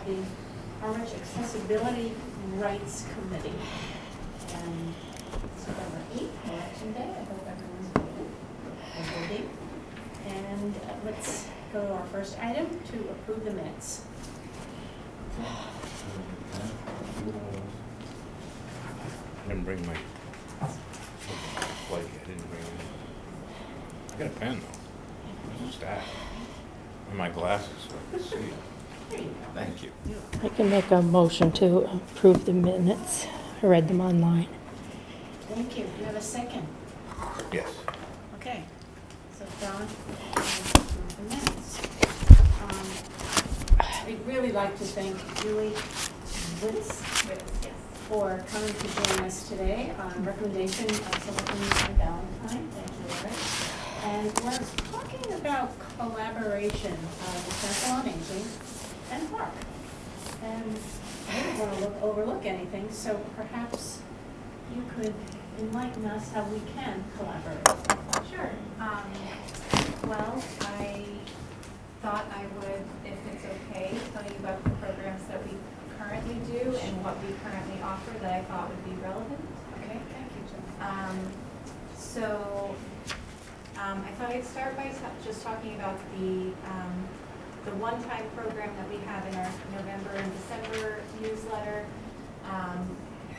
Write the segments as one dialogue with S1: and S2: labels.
S1: the Harwich Accessibility Rights Committee. And it's November 8th, Election Day. I hope everyone's voting. And let's go to our first item to approve the minutes.
S2: I didn't bring my flight. I didn't bring it. I got a pen though. There's a stack. And my glasses so I can see it.
S1: There you go.
S2: Thank you.
S3: I can make a motion to approve the minutes. I read them online.
S1: Thank you. Do you have a second?
S2: Yes.
S1: Okay. So Don, approve the minutes. I'd really like to thank Julie Witz for coming to join us today on recommendation of Selectman Valentine. Thank you, Eric. And we're talking about collaboration with Council on Aging and Park. And I didn't want to overlook anything, so perhaps you could enlighten us how we can collaborate.
S4: Sure. Well, I thought I would, if it's okay, tell you about the programs that we currently do and what we currently offer that I thought would be relevant.
S1: Okay, thank you, Jill.
S4: I thought I'd start by just talking about the one-time program that we have in our November and December newsletter,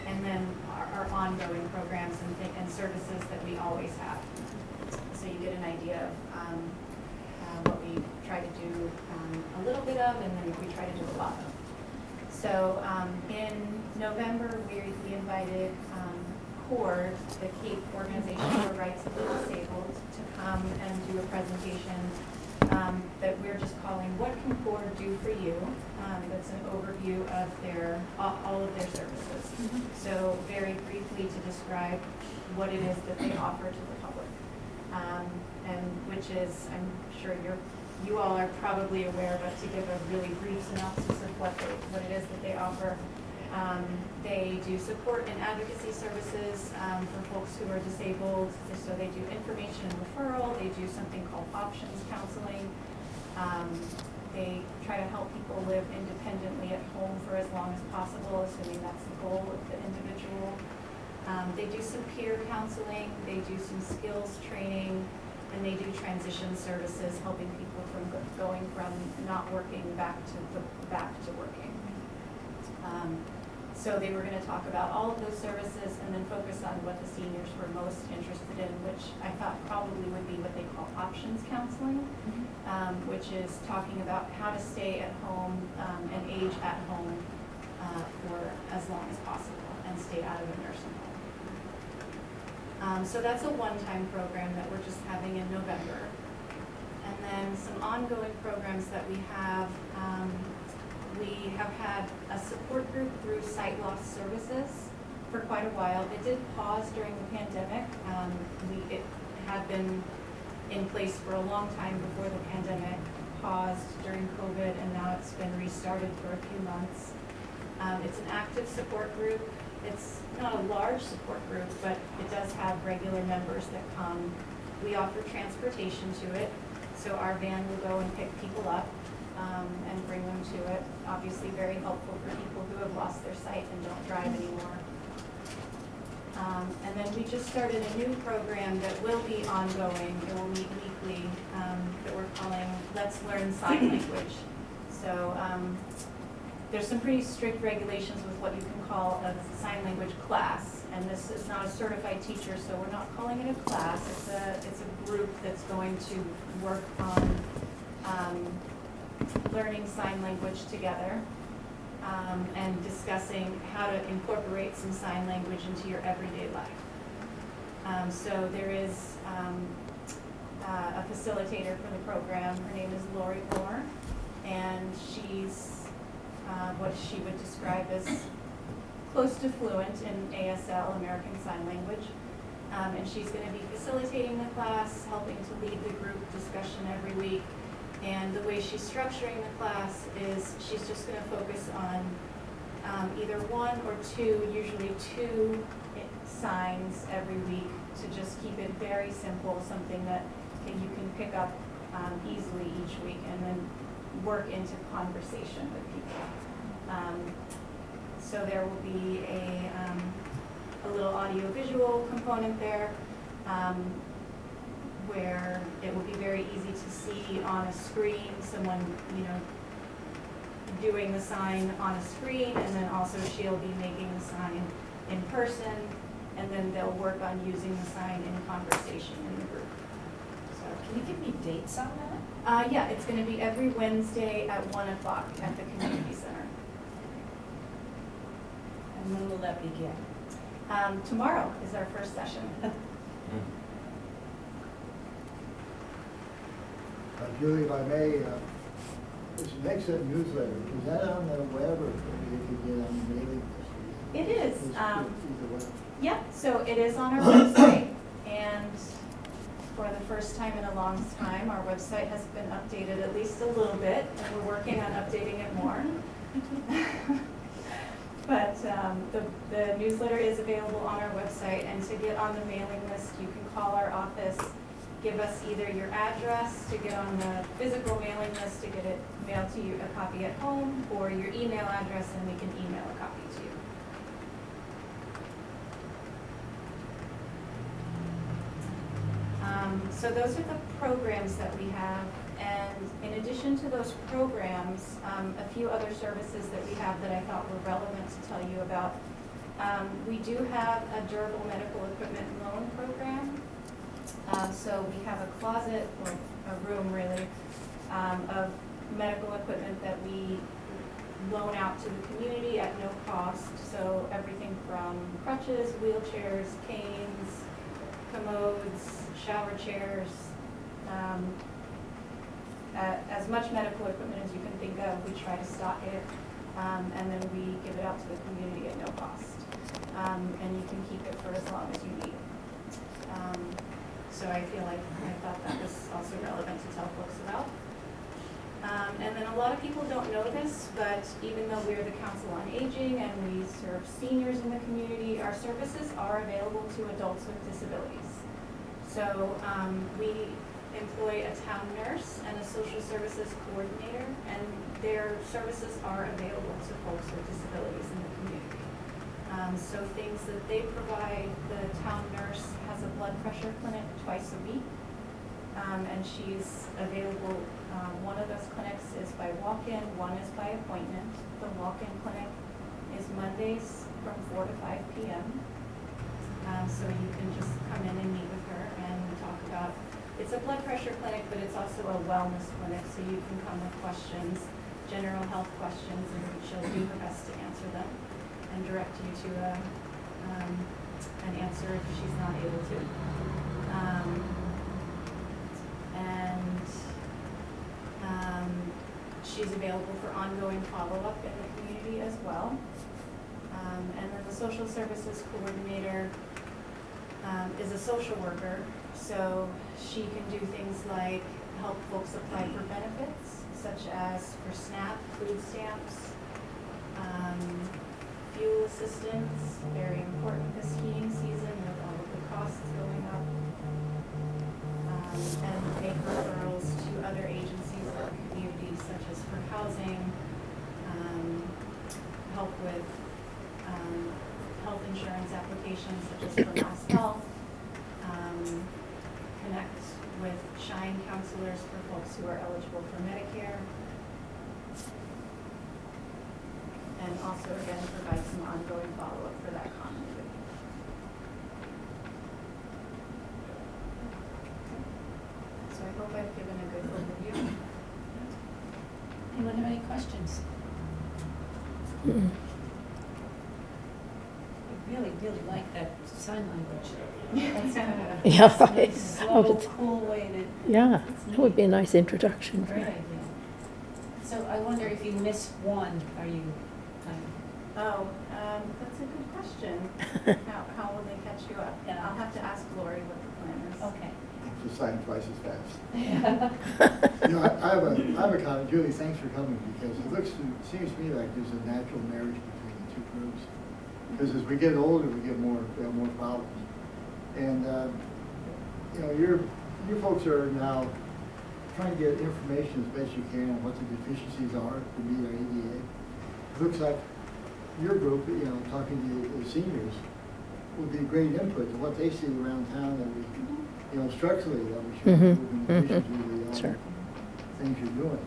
S4: and then our ongoing programs and services that we always have. So you get an idea of what we try to do a little bit of, and then we try to do a lot of. So in November, we invited CORD, the Cape Organization for Rights of the Disabled, to come and do a presentation that we're just calling "What Can CORD Do for You?" That's an overview of all of their services. Mm-hmm. So very briefly to describe what it is that they offer to the public, and which is, I'm sure you all are probably aware, but to give a really brief synopsis of what it is that they offer. They do support and advocacy services for folks who are disabled. So they do information and referral. They do something called options counseling. They try to help people live independently at home for as long as possible, assuming that's the goal of the individual. They do some peer counseling. They do some skills training. And they do transition services, helping people from going from not working back to working. So they were going to talk about all of those services and then focus on what the seniors were most interested in, which I thought probably would be what they call options counseling, which is talking about how to stay at home and age at home for as long as possible and stay out of a nursing home. So that's a one-time program that we're just having in November. And then some ongoing programs that we have had a support group through Sight Loss Services for quite a while. It did pause during the pandemic. It had been in place for a long time before the pandemic, paused during COVID, and now it's been restarted for a few months. It's an active support group. It's not a large support group, but it does have regular members that come. We offer transportation to it, so our van will go and pick people up and bring them to it. Obviously very helpful for people who have lost their sight and don't drive anymore. And then we just started a new program that will be ongoing. It will meet weekly, that we're calling Let's Learn Sign Language. So there's some pretty strict regulations with what you can call a sign language class, and this is not a certified teacher, so we're not calling it a class. It's a group that's going to work on learning sign language together and discussing how to incorporate some sign language into your everyday life. So there is a facilitator for the program. Her name is Lori Moore, and she's what she would describe as close to fluent in ASL, American Sign Language. And she's going to be facilitating the class, helping to lead the group discussion every week. And the way she's structuring the class is she's just going to focus on either one or two, usually two signs every week to just keep it very simple, something that you can pick up easily each week and then work into conversation with people. so there will be a little audio-visual component there, where it will be very easy to see on a screen, someone, doing the sign on a screen, and then also she'll be making the sign in person, and then they'll work on using the sign in conversation in the group. So,
S1: Can you give me dates on that?
S4: yeah, it's going to be every Wednesday at 1 o'clock at the community center.
S1: And when will that begin?
S4: Tomorrow is our first session.
S5: Julie, if I may, this next set newsletter, is that on the web or you can get on the mailing list?
S4: It is.
S5: Either way.
S4: Yeah, so it is on our website, and for the first time in a long time, our website has been updated at least a little bit, and we're working on updating it more. But the newsletter is available on our website, and to get on the mailing list, you can call our office, give us either your address to get on the physical mailing list to get it mailed to you, a copy at home, or your email address, and we can email a copy to you. So those are the programs that we have, and in addition to those programs, a few other services that we have that I thought were relevant to tell you about. We do have a durable medical equipment loan program. So we have a closet, or a room really, of medical equipment that we loan out to the community at no cost. So everything from crutches, wheelchairs, canes, commodes, shower chairs, as much medical equipment as you can think of, we try to stock it, and then we give it out to the community at no cost. And you can keep it for as long as you need. So I thought that was also relevant to tell folks about. And then a lot of people don't know this, but even though we're the Council on Aging and we serve seniors in the community, our services are available to adults with disabilities. So we employ a town nurse and a social services coordinator, and their services are available to folks with disabilities in the community. So things that they provide, the town nurse has a blood pressure clinic twice a week, and she's available. One of those clinics is by walk-in, one is by appointment. The walk-in clinic is Mondays from 4 to 5 p.m. So you can just come in and meet with her and talk about, it's a blood pressure clinic, but it's also a wellness clinic, so you can come with questions, general health questions, and she'll do her best to answer them and direct you to an answer if she's not able to. She's available for ongoing follow-up in the community as well. And then the social services coordinator is a social worker, so she can do things like help folks apply for benefits, such as for SNAP, food stamps, fuel assistance, very important this skiing season with all of the costs going up, and make referrals to other agencies in the community, such as for housing, help with health insurance applications, such as for Mass Health, connect with Shine counselors for folks who are eligible for Medicare, and also, again, provide some ongoing follow-up for that continuity. So I hope I've given a good overview.
S1: Anyone have any questions?
S3: Mm.
S1: I really, really like that sign language. That's kind of a
S3: Yeah,
S1: nice, slow,
S3: it's-
S1: cool way to.
S3: Yeah,
S1: It's
S3: that would be a
S1: neat.
S3: nice introduction.
S1: Great idea. So I wonder if you miss one, are you kind
S4: Oh, that's a good question. How will they catch you up?
S1: Yeah.
S4: I'll have to ask Lori what the plan is.
S1: of, okay.
S5: Just sign twice as fast. I have a comment. Julie, thanks for coming, because it seems to me like there's a natural marriage between the two groups. Because as we get older, we have more problems. And, your folks are now trying to get information as best you can on what the deficiencies are to meet our ADA. It looks like your group, you know, talking to the seniors, would be great input to what they see around town that we, you know, structurally that we should
S3: Mhm,
S5: improve in addition
S3: mhm.
S5: to the
S3: Sure.
S5: things you're doing.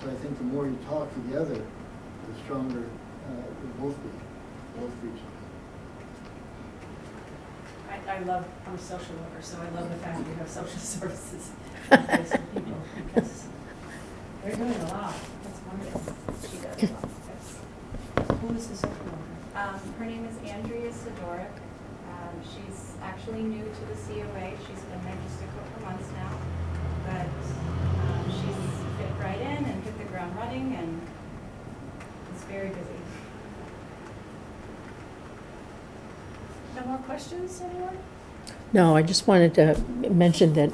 S5: So I think the more you talk together, the stronger we'll both be, both groups.
S1: I love, I'm a social worker, so I love the fact we have social services in place for people, because they're doing a lot. That's wonderful. She does a lot. Who is the social worker?
S4: Her name is Andrea Sidoric. She's actually new to the COA. She's been there just a couple months now. But she's fit right in and hit the ground running and is very busy.
S1: No more questions, anyone?
S3: No, I just wanted to mention that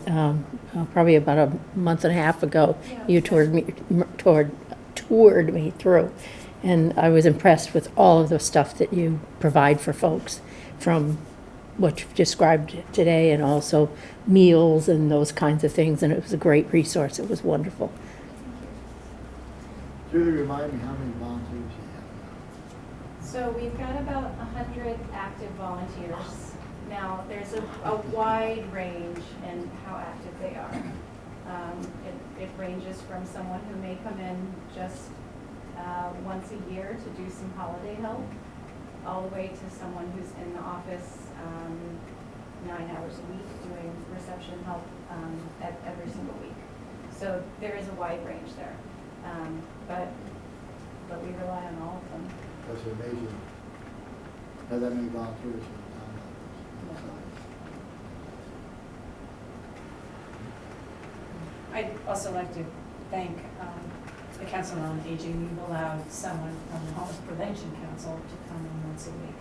S3: probably about a month and a half ago,
S1: Yeah.
S3: you toured me through, and I was impressed with all of the stuff that you provide for folks, from what you've described today, and also meals and those kinds of things, and it was a great resource. It was wonderful.
S5: Julie, remind me how many volunteers you have
S4: So we've got about 100 active volunteers. Now, there's a wide range in how active they are. It ranges from someone who may come in just once a year to do some holiday help, all the way to someone who's in the office 9 hours a week doing reception help every single week. So there is a wide range there. But we rely on all of them.
S5: now? That's amazing. Have that many volunteers in the town office.
S1: I'd also like to thank the Council on Aging. We've allowed someone from the Homeless Prevention Council to come in once a week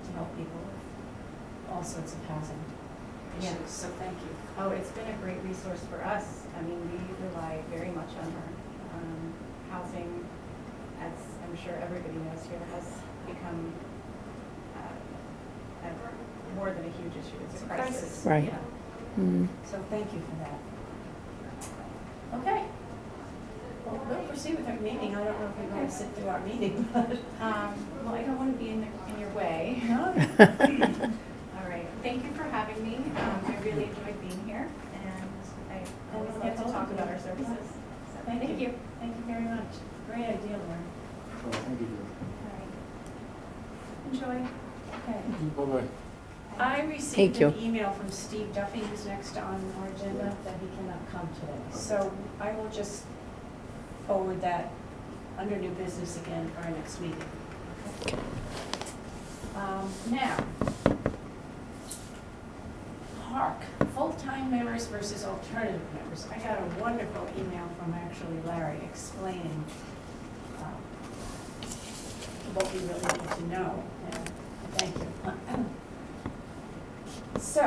S1: to help people with all sorts of housing
S4: Yeah.
S1: issues, so thank you.
S4: Oh, it's been a great resource for us. I mean, we rely very much on her. Housing, as I'm sure everybody knows here, has become more than a huge issue. It's a crisis.
S3: Right.
S1: Yeah.
S3: Mm.
S1: So thank you for that. Okay. Well, we'll proceed with our meeting. I don't know if we're going to sit through our meeting, but.
S4: Well, I don't want to be in your way.
S1: No.
S4: All right. Thank you for having me. I really enjoyed being here, and I always get to talk about our services. So
S1: Thank you.
S4: you.
S1: Thank you very much. Great idea, Lauren.
S5: So, thank you, Julie.
S1: All right. Enjoy. Okay.
S2: Bye-bye.
S1: I received
S3: Thank you.
S1: an email from Steve Duffy, who's next on our agenda, that he cannot come today. So I will just forward that under new business again for our next meeting. Okay. Now, Hark, full-time members versus alternative members. I got a wonderful email from actually Larry explaining what we really need to know, and thank you. So,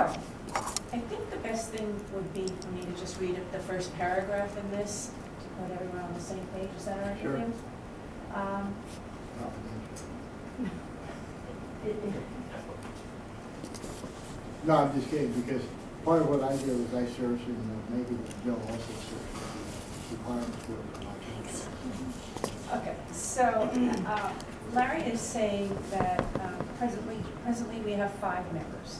S1: I think the best thing would be for me to just read the first paragraph in this, to put everyone on the same page. Is that all right with
S5: Sure.
S1: you?
S5: No, I'm just kidding, because part of what I did was I searched, and maybe Joe also searched the requirements for it.
S1: Okay, so Larry is saying that presently we have 5 members.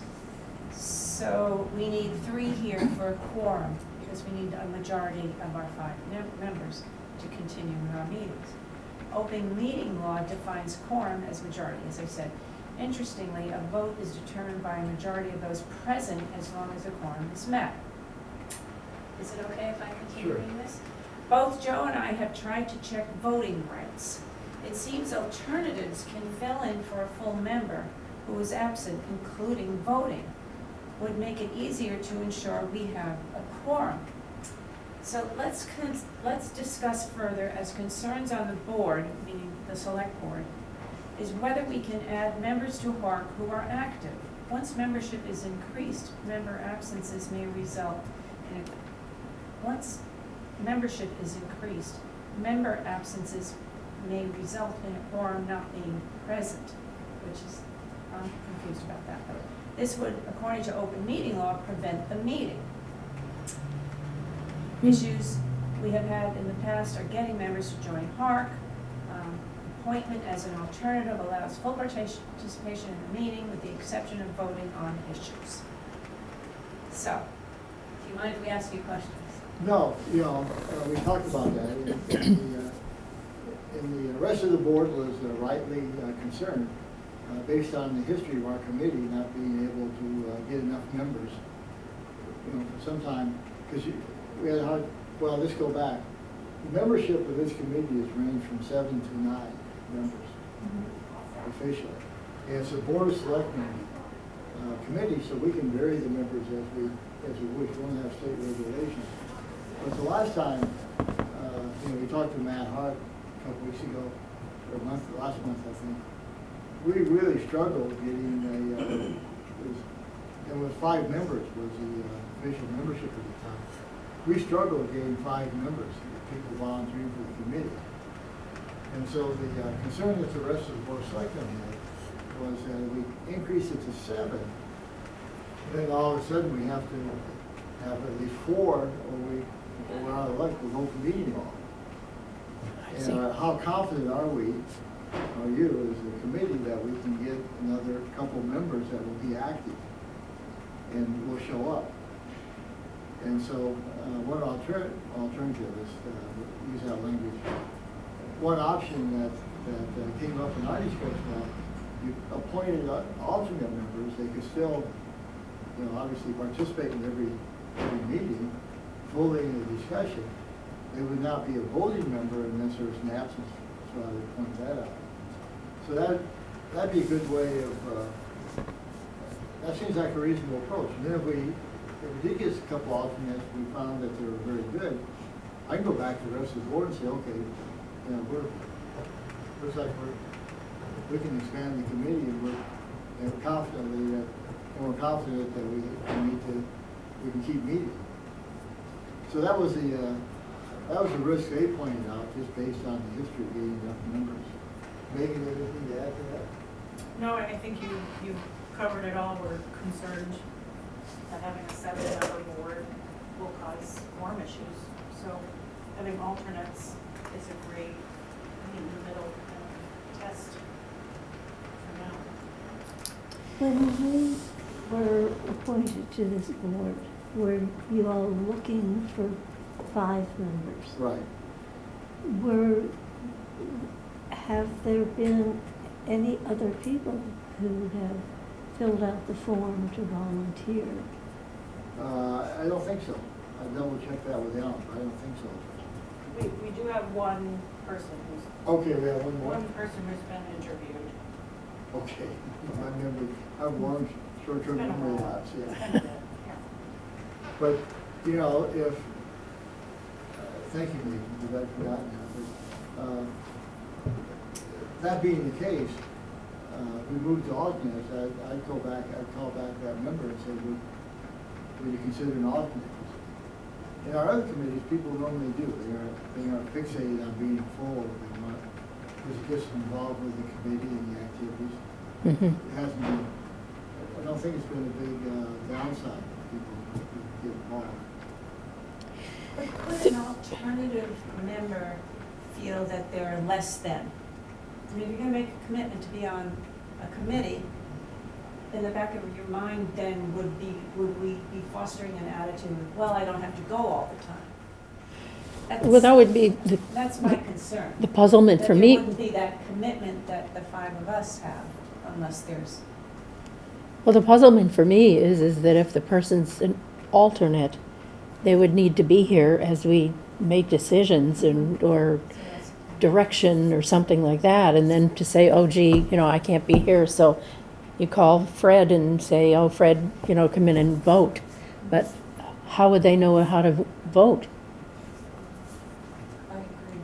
S1: So we need 3 here for a quorum, because we need a majority of our 5 members to continue with our meetings. Open meeting law defines quorum as majority, as I said. Interestingly, a vote is determined by a majority of those present as long as a quorum is met. Is it okay if I continue
S5: Sure.
S1: reading this? Both Joe and I have tried to check voting rights. It seems alternatives can fill in for a full member who is absent, including voting, would make it easier to ensure we have a quorum. So let's discuss further, as concerns on the board, meaning the select board, is whether we can add members to Hark who are active. Once membership is increased, member absences may result in once membership is increased, member absences may result in a quorum not being present, which is, I'm confused about that, but this would, according to open meeting law, prevent the meeting. Issues we have had in the past are getting members to join Hark, appointment as an alternative allows full participation in the meeting with the exception of voting on issues. So, do you mind if we ask you questions?
S5: No, we talked about that. And the rest of the board was rightly concerned, based on the history of our committee not being able to get enough members, for some time, because we had let's go back. The membership of this committee has ranged from 7 to 9 members, officially. And it's a board of selectmen committee, so we can vary the members as we wish. We don't have state regulations. But the last time, we talked to Matt Hart a couple weeks ago, or last month, I think. We really struggled getting it was 5 members was the official membership at the time. We struggled getting 5 members, people volunteering for the committee. And so the concern that the rest of the board of selectmen had was that we increased it to 7. Then all of a sudden we have to have at least 4, or we're out of luck, we won't be meeting all. And how confident are we, or you, as a committee, that we can get another couple members that will be active and will show up? And so one alternative is, use that language, one option that came up in our discussion, you appointed alternate members, they could still, obviously participate in every meeting, fully in the discussion. They would not be a voting member unless there was an absence, so I would point that out. So that'd be a good way of, that seems like a reasonable approach. And then if we did get a couple alternates, we found that they were very good, I can go back to the rest of the board and say, okay, looks like we can expand the committee, and we're confident that we can keep meeting. So that was the risk they pointed out, just based on the history of getting enough members. Megan, anything to add to that?
S6: No, I think you covered it all. We're concerned that having a 7-member board will cause quorum issues. So having alternates is a great meet in the middle test for now.
S7: When we were appointed to this board, were you all looking for 5 members?
S5: Right.
S7: Have there been any other people who have filled out the form to volunteer?
S5: I don't think so. I double checked that with Alan, but I don't think so.
S6: We do have one person who's
S5: Okay, we have one more?
S6: one person who's been interviewed.
S5: Okay. My memory, I have long, short-term
S6: It's been a
S5: memory
S6: while.
S5: lapse,
S6: It's
S5: yeah.
S6: been a bit, yeah.
S5: But, if, thank you, Lee, because I'd forgotten that, but, that being the case, we moved to alternates, I'd call back that member and say, would you consider an alternate? In our other committees, people normally do, they are fixated on being full, they want, because it gets them involved with the committee and the activities. It hasn't been, I don't think it's been a big downside for people to get involved.
S1: But could an alternative member feel that they're less than? I mean, if you're gonna make a commitment to be on a committee, in the back of your mind then would we be fostering an attitude of, well, I don't have to go all the time?
S3: Well, that would be
S1: That's my concern.
S3: the puzzlement for
S1: That
S3: me.
S1: there wouldn't be that commitment that the 5 of us have unless there's,
S3: Well, the puzzlement for me is that if the person's an alternate, they would need to be here as we make decisions or
S1: so that's-
S3: direction or something like that, and then to say, oh gee, I can't be here, so you call Fred and say, oh Fred, come in and vote. But how would they know how to vote?
S1: I agree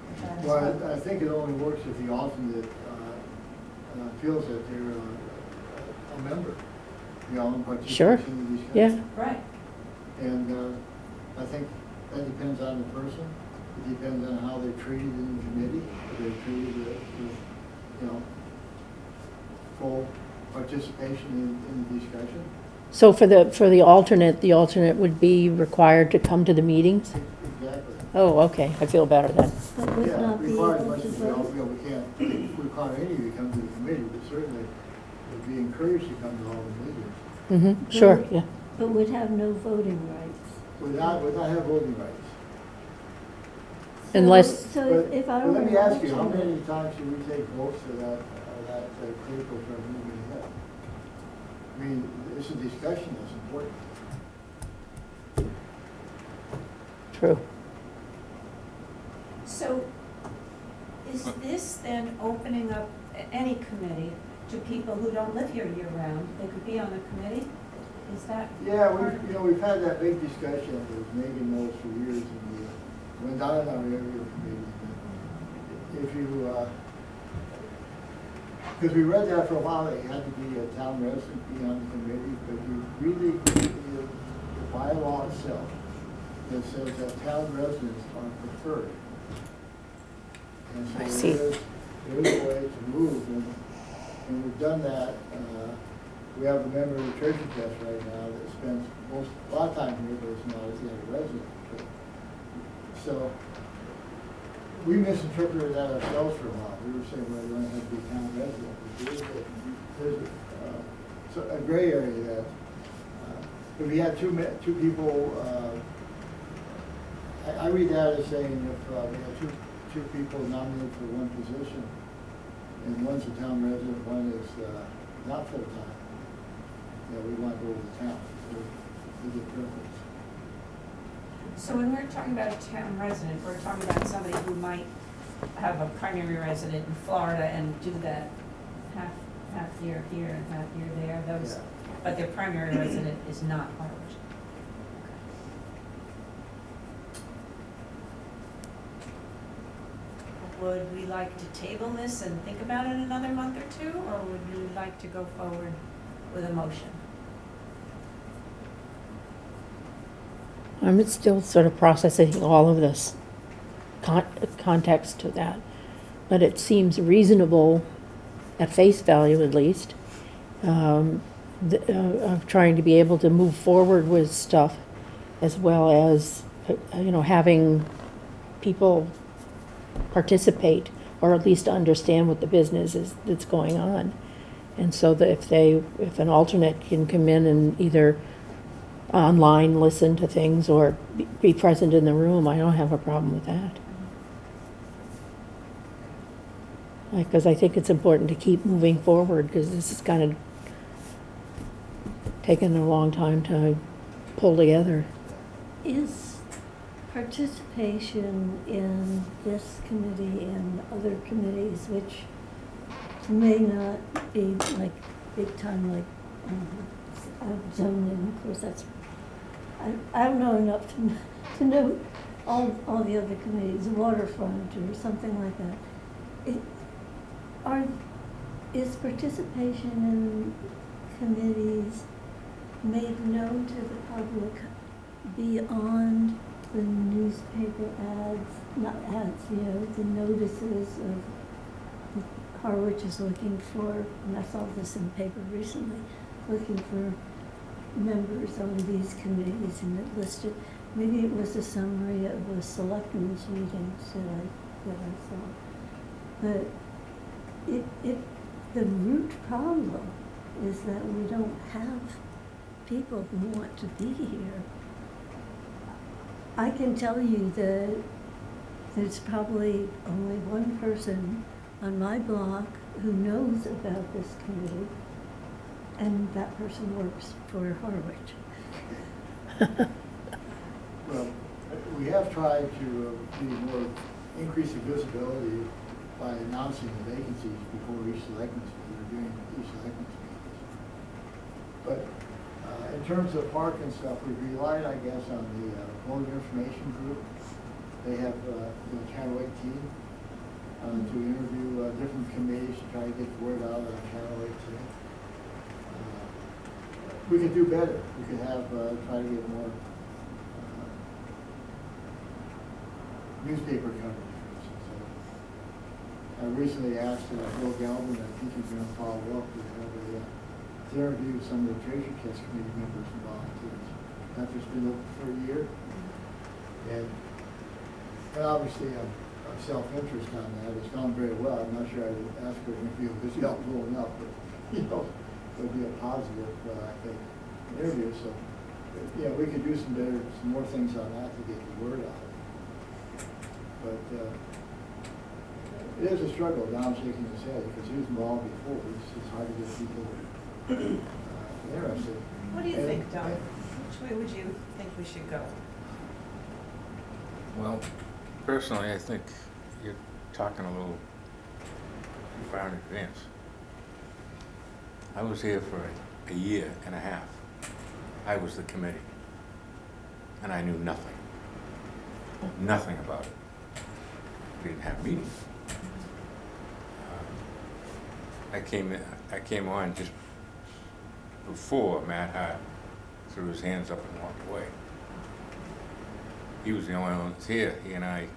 S1: with that as
S5: Well,
S1: well.
S5: I think it only works if the alternate feels that they're a member, and participates
S3: Sure.
S5: in the discussion.
S3: Yeah.
S1: Right.
S5: And I think that depends on the person. It depends on how they're treated in the committee. If they're treated with full participation in the discussion.
S3: So for the alternate would be required to come to the meetings?
S5: Exactly.
S3: Oh, okay, I feel better then.
S7: but would
S5: Yeah,
S7: not be
S5: require as
S7: able
S5: much
S7: to
S5: as we all,
S7: vote?
S5: we can't require any of you to come to the committee, but certainly would be encouraged to come to all the meetings.
S3: Mm-hmm, sure, yeah.
S7: But would have no voting rights.
S5: Would not have voting rights.
S3: Unless-
S7: So
S5: But
S7: if I
S5: but
S7: were.
S5: let me ask you, how
S7: alternate-
S5: many times do we take votes to that critical for moving ahead? I mean, it's a discussion that's important.
S3: True.
S1: So is this then opening up any committee to people who don't live here year-round? They could be on a committee? Is that?
S5: Yeah,
S1: part-
S5: we've had that big discussion with Megan knows for years, and we went down in our area committee. If you, because we read that for a while, that you had to be a town resident, be on the committee, but you really, the bylaw itself, that says that town residents are preferred. And so
S3: I see.
S5: there is a way to move, and we've done that. We have a member of the Church of Test right now that spends a lot of time here, but is not yet a resident. So we misinterpreted that ourselves for a while. We were saying, well, you only have to be a town resident. There's a gray area that, if we had two people, I read that as saying if we had two people nominated for one position, and one's a town resident, one is not full-time, we want to go to the town. We get preference.
S1: So when we're talking about a town resident, we're talking about somebody who might have a primary resident in Florida and do that half year here and half year there, those,
S5: Yeah.
S1: but their primary resident is not Harwich. Would we like to table this and think about it another month or two, or would we like to go forward with a motion?
S3: I'm still sort of processing all of this context to that, but it seems reasonable, at face value at least, of trying to be able to move forward with stuff, as well as, having people participate, or at least understand what the business is that's going on. And so that if an alternate can come in and either online listen to things or be present in the room, I don't have a problem with that. Because I think it's important to keep moving forward, because this is kind of taken a long time to pull together.
S7: Is participation in this committee and other committees, which may not be like big time, like zoning, of course, that's, I don't know enough to know all the other committees, waterfront or something like that. Is participation in committees made known to the public beyond the newspaper ads, not ads, the notices of Harwich is looking for, and I saw this in the paper recently, looking for members on these committees, and it listed, maybe it was a summary of the selectmen's meetings that I saw. But the root problem is that we don't have people who want to be here. I can tell you that there's probably only one person on my block who knows about this committee, and that person works for Harwich.
S5: Well, we have tried to increase the visibility by announcing the vacancies before each selectmen's meeting, or during each selectmen's meetings. But in terms of park and stuff, we relied, I guess, on the voter information group. They have the Harwich team to interview different committees to try to get the word out on Harwich team. We could do better. We could have try to get more newspaper coverage. I recently asked Bill Galvin, I think he's going to follow up with to interview some of the Treasure Chest Committee members and volunteers. That's just been open for a year. And And obviously, self-interest on that. It's gone very well. I'm not sure I would ask her if you was help blowing up, but, you know, it would be a positive, I think, interview. So, yeah, we could do some more things on that to get the word out. But it is a struggle. Don's shaking his head because he was involved before. It's hard to get people interested.
S6: What do you
S5: And-
S6: think, Don? Which way would you think we should go?
S2: Well, personally, I think you're talking a little too far in advance. I was here for a year and a half. I was the committee, and I knew nothing. Nothing about it. We didn't have meetings. I came on just before Matt Hart threw his hands up and walked away. He was the only one that's here. He and I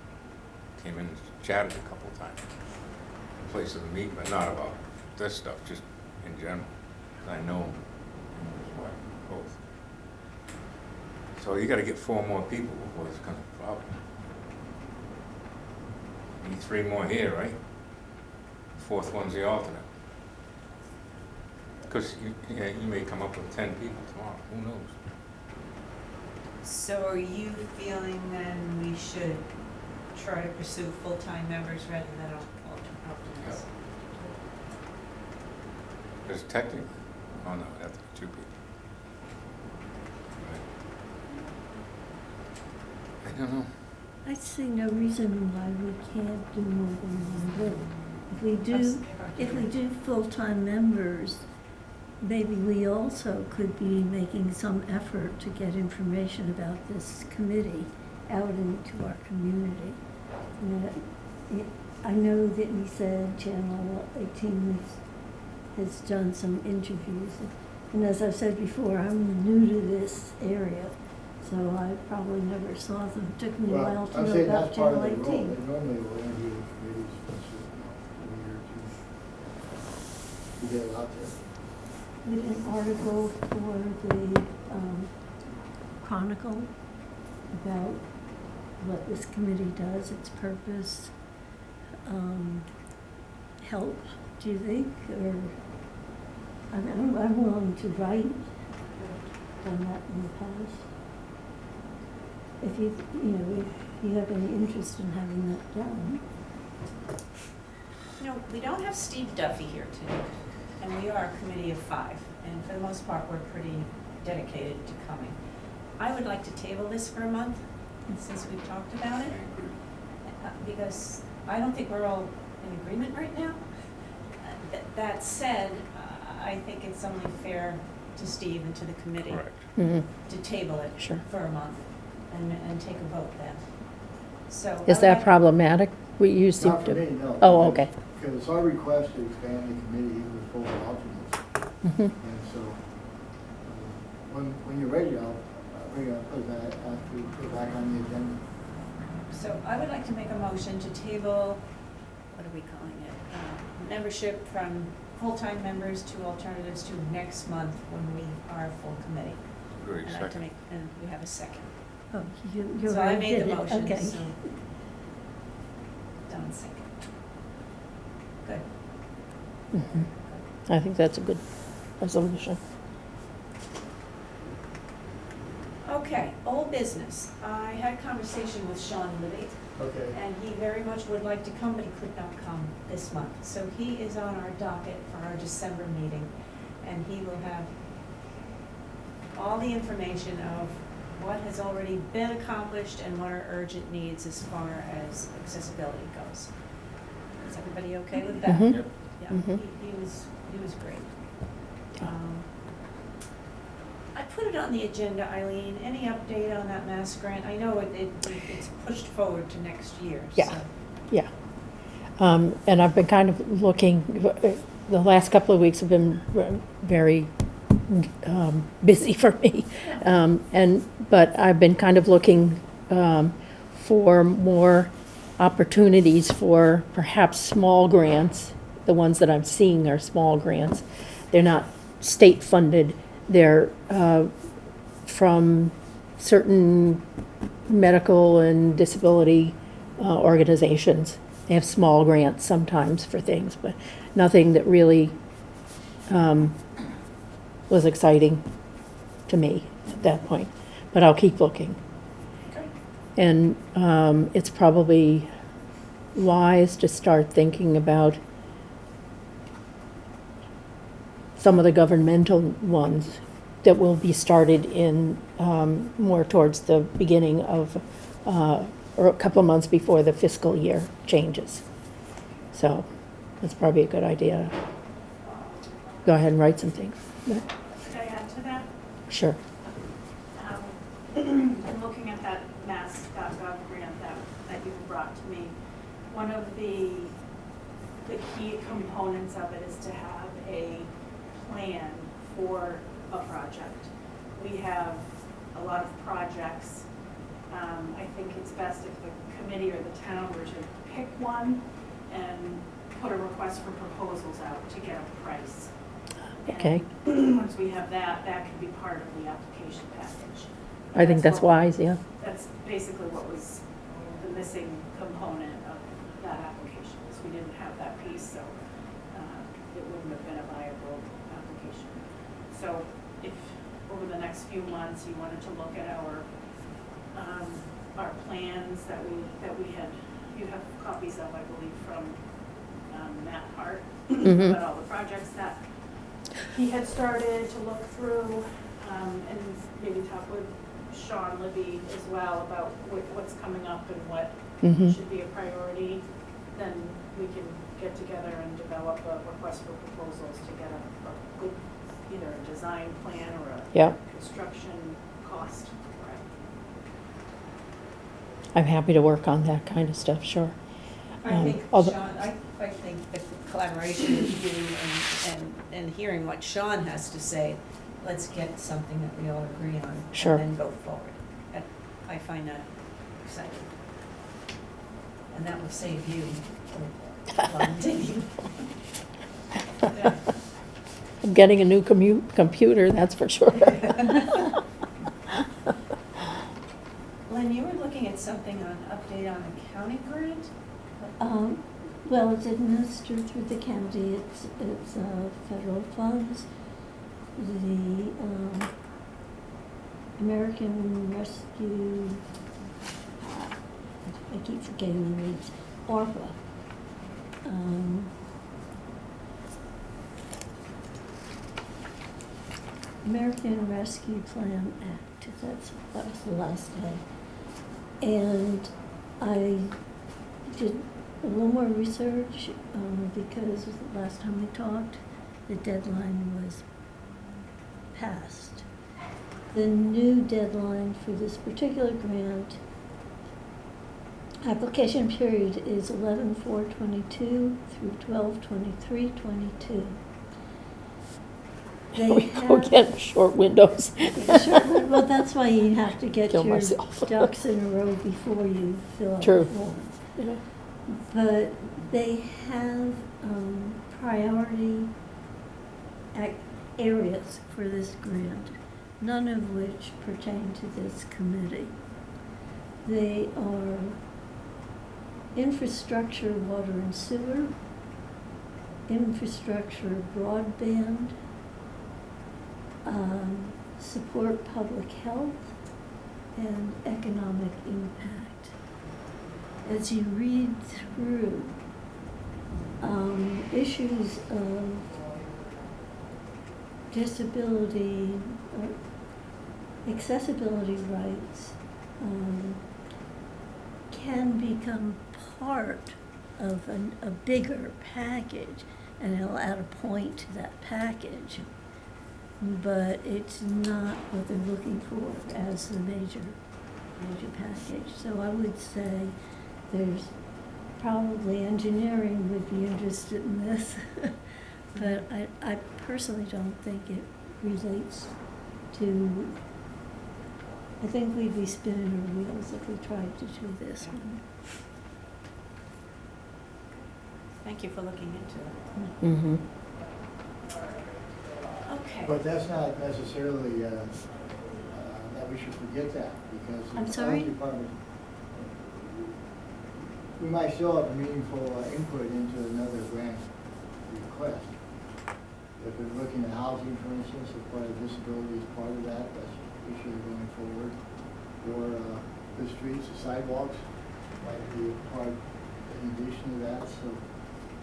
S2: came in and chatted a couple of times. Place of the meeting, but not about this stuff, just in general. I know him and his wife, both. So you gotta get 4 more people before this becomes a problem. Need 3 more here, right? 4th one's the alternate. Because you may come up with 10 people tomorrow, who knows?
S8: So are you feeling then we should try to pursue full-time members rather than alternates?
S2: Because technically, oh no, it has to be 2 people. Right. I don't know.
S7: I see no reason why we can't do more than one vote. If we do full-time members, maybe we also could be making some effort to get information about this committee out into our community. I know that you said Channel 18 has done some interviews. And as I've said before, I'm new to this area, so I probably never saw them. It took me a while to
S5: I'm
S7: know
S5: saying
S7: about
S5: that's part
S7: Channel
S5: of the role.
S7: 18.
S5: They normally will interview committees once a year or 2 to get it out there.
S7: We did an article for the Chronicle about what this committee does, its purpose, help, do you think? Or, I mean, I'm willing to write, done that in the past. If you have any interest in having that done.
S1: You know, we don't have Steve Duffy here today, and we are a committee of 5, and for the most part, we're pretty dedicated to coming. I would like to table this for a month, since we've talked about it, because I don't think we're all in agreement right now. That said, I think it's only fair to Steve and to the committee
S2: Correct.
S1: to table it
S3: Sure.
S1: for a month and take a vote then. So
S3: Is that problematic? We used
S5: Not
S3: to.
S5: for me, no.
S3: Oh, okay.
S5: Because it's our request to expand the committee even with full alternates.
S3: Mhm.
S5: And so, when you're ready, I'll put it back on the agenda.
S1: So I would like to make a motion to table, what are we calling it? Membership from full-time members to alternatives to next month when we are a full committee.
S2: Great,
S1: And I'd like to
S2: second.
S1: and we have a second.
S7: Oh, you
S1: So I
S7: already
S1: made
S7: did
S1: the
S7: it,
S1: motion,
S7: okay.
S1: so. Don second. Good.
S3: Mhm. I think that's a good resolution.
S1: Okay, old business. I had a conversation with Sean Liddy,
S5: Okay.
S1: and he very much would like to come, but he could not come this month. So he is on our docket for our December meeting, and he will have all the information of what has already been accomplished and what are urgent needs as far as accessibility goes. Is everybody okay with that?
S3: Mhm.
S2: Yep.
S1: Yeah,
S3: Mhm.
S1: he was great. I put it on the agenda, Eileen. Any update on that mass grant? I know it's pushed forward to next year,
S3: Yeah.
S1: so.
S3: Yeah. And I've been kind of looking, the last couple of weeks have been very busy for me. But I've been kind of looking for more opportunities for perhaps small grants. The ones that I'm seeing are small grants. They're not state-funded. They're from certain medical and disability organizations. They have small grants sometimes for things, but nothing that really was exciting to me at that point. But I'll keep looking.
S1: Okay.
S3: And it's probably wise to start thinking about some of the governmental ones that will be started in more towards the beginning of, or a couple of months before the fiscal year changes. So that's probably a good idea. Go ahead and write some things.
S6: Could I add to that?
S3: Sure.
S6: I'm looking at that mass.gov grant that you brought to me. One of the key components of it is to have a plan for a project. We have a lot of projects. I think it's best if the committee or the town were to pick one and put a request for proposals out to get a price.
S3: Okay.
S6: And once we have that, that can be part of the application package.
S3: I think that's
S6: what-
S3: wise, yeah.
S6: That's basically what was the missing component of that application, is we didn't have that piece, so it wouldn't have been a viable application. So if, over the next few months, you wanted to look at our plans that we had, you have copies of, I believe, from Matt Hart,
S3: Mhm.
S6: about all the projects that he had started to look through, and maybe talk with Sean Libby as well about what's coming up and what
S3: Mhm.
S6: should be a priority, then we can get together and develop a request for proposals to get a good, either a design plan or a
S3: Yeah.
S6: construction cost for it.
S3: I'm happy to work on that kind of stuff, sure.
S8: I think,
S3: although-
S8: Sean, I think the collaboration with you and hearing what Sean has to say, let's get something that we all agree on.
S3: Sure.
S8: And then go forward. I find that exciting. And that will save you a lot of digging.
S3: I'm getting a new computer, that's for sure.
S8: Len, you were looking at something on update on the county grant?
S7: Well, it's administered through the county, it's federal funds. The American Rescue, I keep forgetting the names, ARPA. American Rescue Plan Act, that was the last day. And I did a little more research, because the last time we talked, the deadline was passed. The new deadline for this particular grant, application period is 11/4/22 through 12/23/22.
S3: We go again, short windows.
S7: Sure, well, that's why you have to get
S3: Kill
S7: your
S3: myself.
S7: ducks in a row before you fill out the
S3: True.
S7: form.
S3: Yeah.
S7: But they have priority areas for this grant, none of which pertain to this committee. They are infrastructure, water and sewer, infrastructure, broadband, support public health, and economic impact. As you read through, issues of disability or accessibility rights can become part of a bigger package, and it'll add a point to that package. But it's not what they're looking for as the major package. So I would say there's probably engineering would be interested in this, but I personally don't think it relates to, I think we'd be spinning our wheels if we tried to do this one.
S8: Thank you for looking into it.
S3: Mm-hmm.
S8: Okay.
S5: But that's not necessarily, that we should forget that, because.
S7: I'm
S5: the
S7: sorry?
S5: fire department, we might still have meaningful input into another grant request. If we're looking at housing, for instance, if part of disability is part of that, that's an issue going forward. Or the streets, the sidewalks might be a part in addition to that, so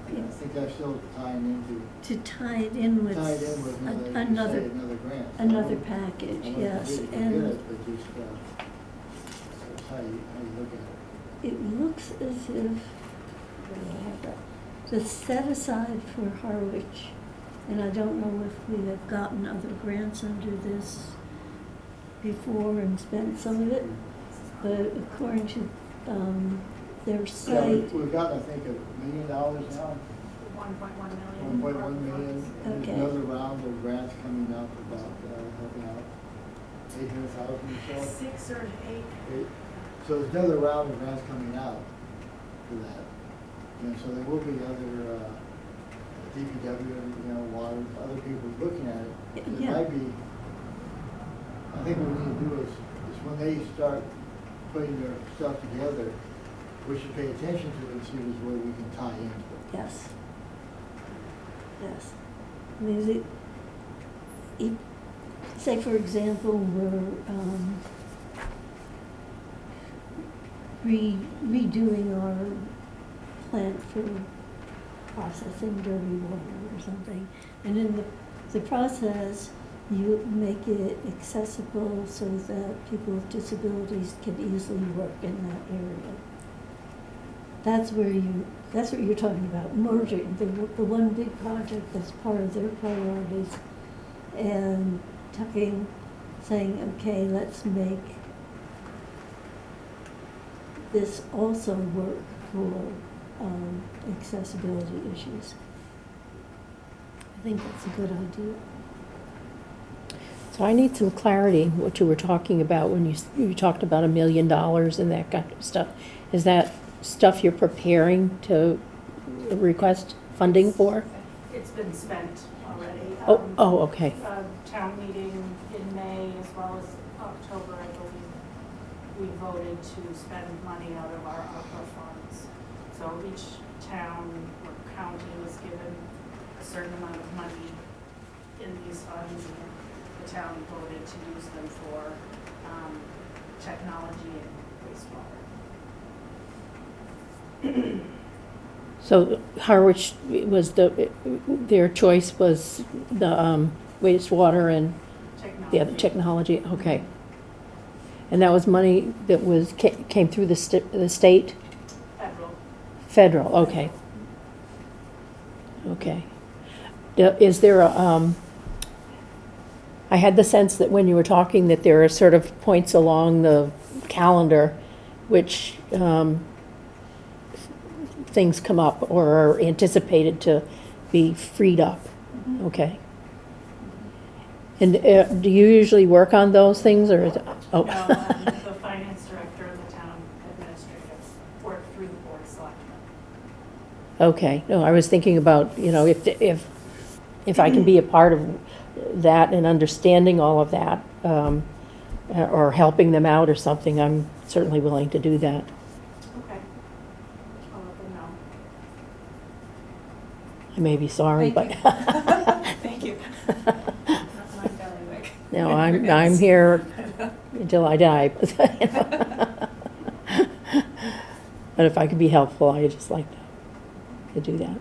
S5: I think that's still tying into.
S7: To tie it in with
S5: Tied in with
S7: another,
S5: another grant.
S7: another package, yes.
S5: But
S7: And
S5: but just, that's how you look at it.
S7: it looks as if, where do I have that? The set aside for Harwich, and I don't know if we have gotten other grants under this before and spent some of it, but according to their
S5: Yeah,
S7: site,
S5: we've gotten, I think, $1 million now,
S6: 1.1 million.
S5: 1.1 million. And
S7: Okay.
S5: there's another round of grants coming up about helping out 800,000 or so.
S6: 6 or 8.
S5: So there's another round of grants coming out for that. And so there will be other, DPW, water, other people looking at it. It
S7: Yeah.
S5: might be, I think what we need to do is when they start putting their stuff together, we should pay attention to it and see if there's a way we can tie into it.
S7: yes. Yes. I mean, say for example, we're redoing our plant for processing dirty water or something. And in the process, you make it accessible so that people with disabilities can easily work in that area. That's what you're talking about, merging the one big project that's part of their priorities and saying, okay, let's make this also work for accessibility issues. I think that's a good idea.
S3: So I need some clarity, what you were talking about when you talked about $1 million and that kind of stuff. Is that stuff you're preparing to request funding for?
S6: It's been spent already.
S3: Oh, okay.
S6: Town meeting in May as well as October, I believe, we voted to spend money out of our ARPA funds. So each town or county was given a certain amount of money in these funds, and the town voted to use them for technology and wastewater.
S3: So Harwich was their choice was the wastewater and the other technology, okay. And that was money that came through the state?
S6: Federal.
S3: Federal, okay. Okay. Is there a, I had the sense that when you were talking that there are sort of points along the calendar which things come up or are anticipated to be freed up.
S6: Mm-hmm.
S3: Okay. And do you usually work on those things, or is it, oh?
S6: No, the finance director and the town administrator work through the board of selectmen.
S3: Okay, no, I was thinking about, if I can be a part of that and understanding all of that, or helping them out or something, I'm certainly willing to do that.
S6: Okay. I'll let them know.
S3: I may be sorry, but.
S8: Thank you.
S6: That's my bailiwick.
S3: No, I'm here until I die. But if I could be helpful, I'd just like to do that.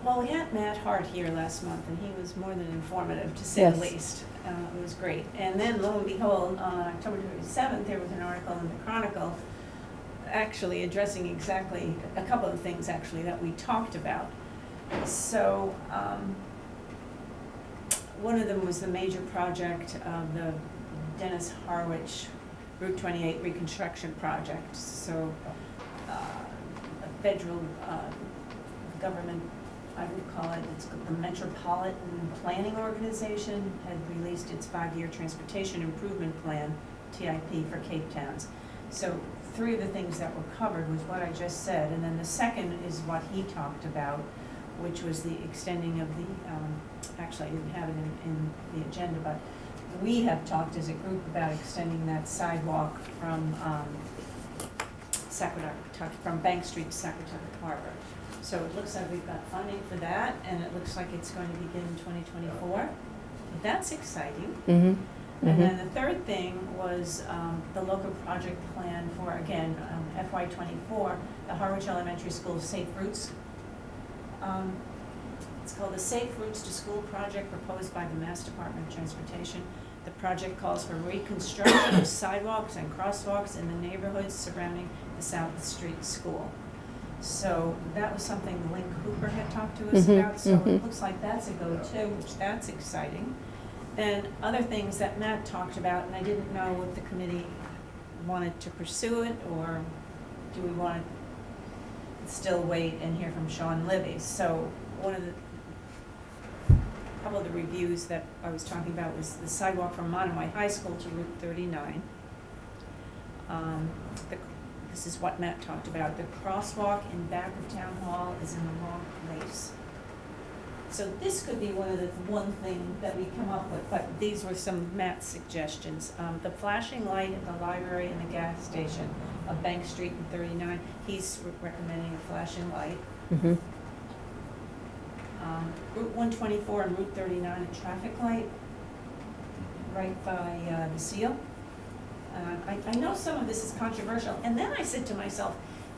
S8: Well, we had Matt Hart here last month, and he was more than informative, to say the
S3: Yes.
S8: least. It was great. And then, lo and behold, on October 27th, there was an article in the Chronicle actually addressing exactly a couple of things, actually, that we talked about. So, one of them was the major project of the Dennis Harwich Route 28 reconstruction project. So, a federal government, I would call it, it's the Metropolitan Planning Organization, had released its 5-year Transportation Improvement Plan, TIP, for Cape Towns. So 3 of the things that were covered was what I just said, and then the second is what he talked about, which was the extending of the, actually I didn't have it in the agenda, but we have talked as a group about extending that sidewalk from Saquatuck, from Bank Street to Saquatuck Harbor. So it looks like we've got funding for that, and it looks like it's going to begin in 2024. That's exciting.
S3: Mm-hmm.
S8: And then the third thing was the local project plan for, again, FY '24, the Harwich Elementary School Safe Routes. It's called the Safe Routes to School project proposed by the Mass Department of Transportation. The project calls for reconstruction of sidewalks and crosswalks in the neighborhoods surrounding the South Street School. So that was something Lynn Cooper had talked to us about, so it looks like that's a go-to, which that's exciting. Then other things that Matt talked about, and I didn't know if the committee wanted to pursue it, or do we want to still wait and hear from Sean Libby? So one of the, couple of the reviews that I was talking about was the sidewalk from Monomoy High School to Route 39. This is what Matt talked about. The crosswalk in back of Town Hall is in the wrong place. So this could be one thing that we come up with, but these were some Matt's suggestions. The flashing light at the library and the gas station of Bank Street and 39, he's recommending a flashing light.
S3: Mm-hmm.
S8: Route 124 and Route 39, a traffic light right by the seal. I know some of this is controversial, and then I said to myself,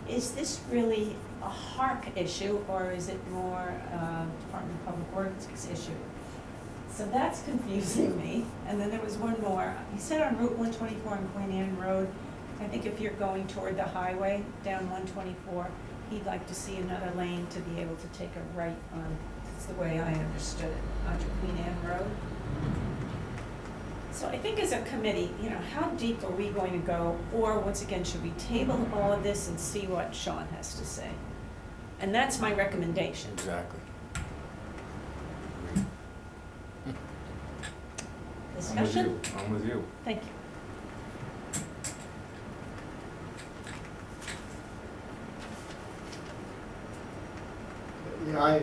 S8: is this really a HARC issue, or is it more Department of Public Works issue? So that's confusing me. And then there was one more. He said on Route 124 and Queen Anne Road, I think if you're going toward the highway down 124, he'd like to see another lane to be able to take a right on, that's the way I understood it, onto Queen Anne Road. So I think as a committee, how deep are we going to go? Or once again, should we table all of this and see what Sean has to say? And that's my recommendation.
S2: Exactly.
S8: Discussion?
S2: I'm with you.
S8: Thank you.
S5: Yeah,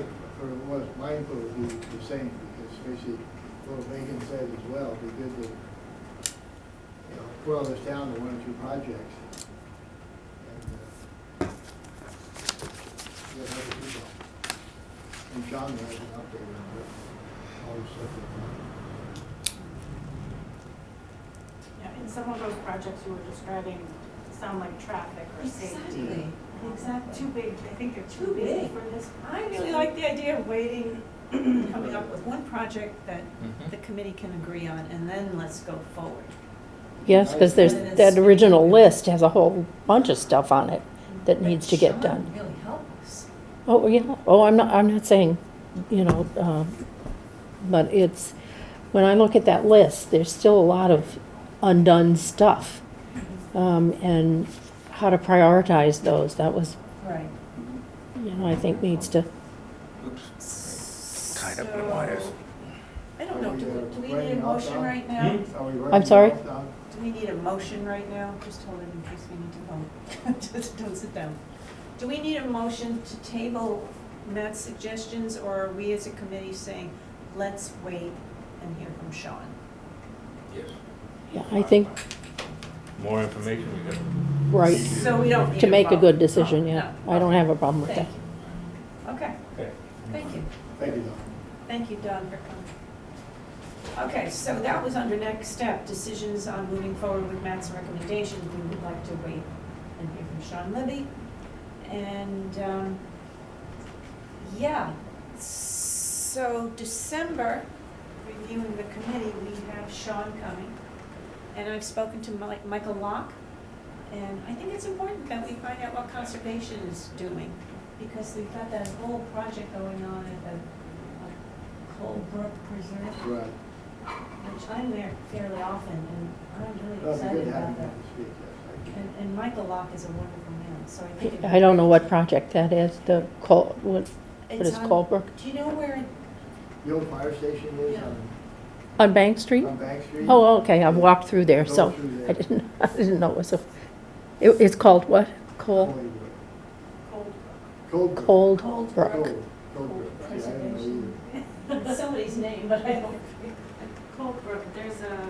S5: my input would be the same, because basically what Megan said as well, it'd be good to, put all this down to one or two projects. And, yeah, other people. And John has an update on all the stuff that's on.
S6: Yeah, and some of those projects you were describing sound like traffic or safety.
S8: Exactly.
S6: Too big, I think they're
S8: Too
S6: too big
S8: big.
S6: for this.
S8: I really like the idea of waiting, coming up with one project that
S2: Mhm.
S8: the committee can agree on, and then let's go forward.
S3: Yes, because there's, that original list has a whole bunch of stuff on it that needs to get
S8: Sean
S3: done.
S8: would really help us.
S3: Oh, yeah, oh, I'm not saying, but it's, when I look at that list, there's still a lot of undone stuff. And how to prioritize those, that was,
S8: Right.
S3: I think needs to,
S2: Oops. Tied up in wires.
S8: I don't know, do we need a
S5: Writing off
S8: motion
S5: now?
S8: right now?
S5: Are we
S3: I'm sorry?
S5: writing off now?
S8: Do we need a motion right now? Just hold it in case we need to vote. Just don't sit down. Do we need a motion to table Matt's suggestions, or are we as a committee saying, let's wait and hear from Sean?
S2: Yes.
S3: yeah, I think,
S2: More information we got.
S3: right,
S8: So we don't need
S3: to make a
S8: vote.
S3: good decision, yeah.
S8: No.
S3: I don't have a problem with that.
S8: Thank you. Okay,
S2: Okay.
S8: thank you.
S5: Thank you, Don.
S8: Thank you, Don, for coming. Okay, so that was under next step, decisions on moving forward with Matt's recommendations. We would like to wait and hear from Sean Libby. And, so December, reviewing the committee, we have Sean coming. And I've spoken to Michael Locke, and I think it's important that we find out what conservation is doing, because we've got that whole project going on at the Cold Brook Preserve,
S5: Right.
S8: which I'm there fairly often, and I'm really
S5: That'd be
S8: excited
S5: good
S8: about
S5: having
S8: that.
S5: him to speak, yes.
S8: And Michael Locke is a wonderful man, so I think.
S3: I don't know what project that is, what
S8: It's
S3: is
S8: on-
S3: Colebrook?
S8: Do you know where,
S5: The old fire station is
S8: Yeah.
S3: On Bank Street?
S5: on Bank Street.
S3: Oh, okay, I've walked through there,
S5: Go
S3: so
S5: through there.
S3: I didn't know it was it's called what?
S5: Cold.
S6: Cold.
S3: Cold
S8: Cold
S3: Brook.
S5: Cold Brook. See, I didn't know either.
S8: it's somebody's name, but I don't.
S6: Cold Brook, there's a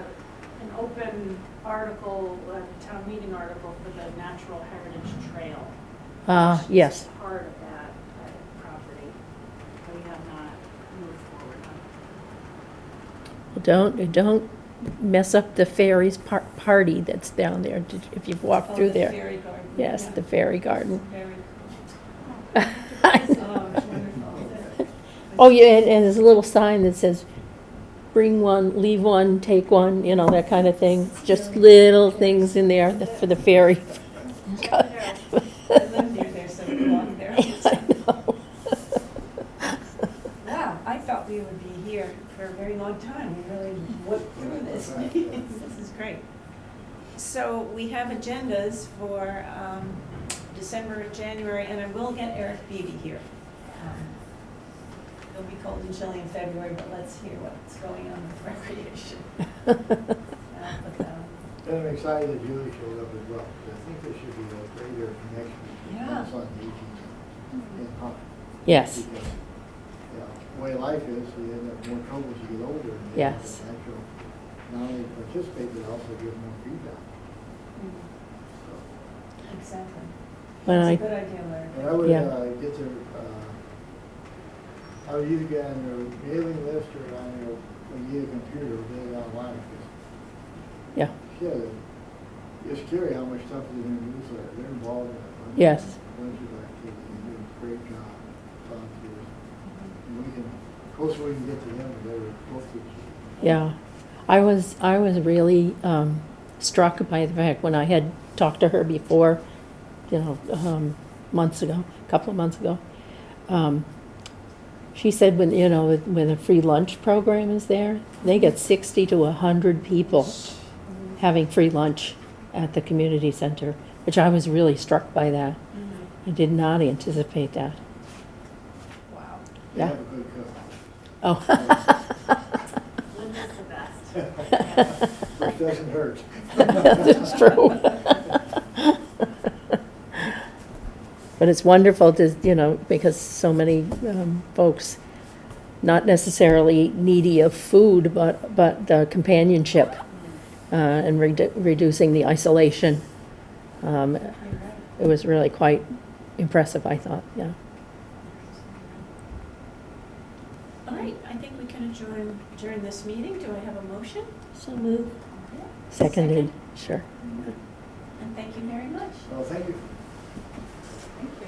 S6: an open article, a town meeting article for the Natural Heritage Trail. which
S3: Yes.
S6: is part of that property, but we have not moved forward on.
S3: Don't mess up the fairies party that's down there, if you've walked
S8: Oh,
S3: through
S8: the
S3: there.
S8: fairy garden.
S3: Yes,
S8: Yeah.
S3: the fairy garden.
S8: Very
S3: I
S8: cool.
S3: know.
S8: Oh, it's wonderful.
S3: Oh, yeah, and there's a little sign that says, bring one, leave one, take one, you know, that kind of thing. Just little things in there for the fairy.
S8: I live near there, so we walk there all the
S3: I
S8: time.
S3: know.
S8: Wow, I thought we would be here for a very long time. We really went through this. This is great. So we have agendas for December, January, and I will get Eric Beebe here. It'll be cold and chilly in February, but let's hear what's going on with recreation. But,
S5: And I'm excited that Julie showed up as well, because I think there should be a greater connection between
S8: Yeah.
S5: us on aging and Hunt.
S3: Yes,
S5: Because, the way life is, you end up more trouble as you get older. And you have
S3: Yes.
S5: to actually not only participate, but also give more feedback. So,
S8: Exactly.
S3: When
S8: That's
S3: I-
S8: a good idea, Larry.
S5: And I would
S3: Yeah.
S5: get to, I would either get on your mailing list or on your, when you get a computer, or get it online. Because,
S3: yeah,
S5: it's scary how much stuff is in their newsletter. They're involved in a
S3: Yes.
S5: bunch of activities, and do a great job talking to us. And we can, closer we can get to them, the better both of us.
S3: yeah. I was really struck by the fact when I had talked to her before, you know, months ago, a couple of months ago. She said when a free lunch program is there, they get 60 to 100 people having free lunch at the community center, which I was really struck by that. I did not anticipate that.
S8: Wow.
S5: They
S3: Yeah.
S5: have a good cook.
S3: Oh.
S6: Linda's the best.
S5: Which doesn't hurt.
S3: That's true. But it's wonderful to, because so many folks, not necessarily needy of food, but companionship and reducing the isolation. It was really quite impressive, I thought, yeah.
S8: All right, I think we can adjourn this meeting. Do I have a motion?
S7: So move.
S3: Seconded, sure.
S8: And thank you very much.
S5: Well, thank you.
S8: Thank you.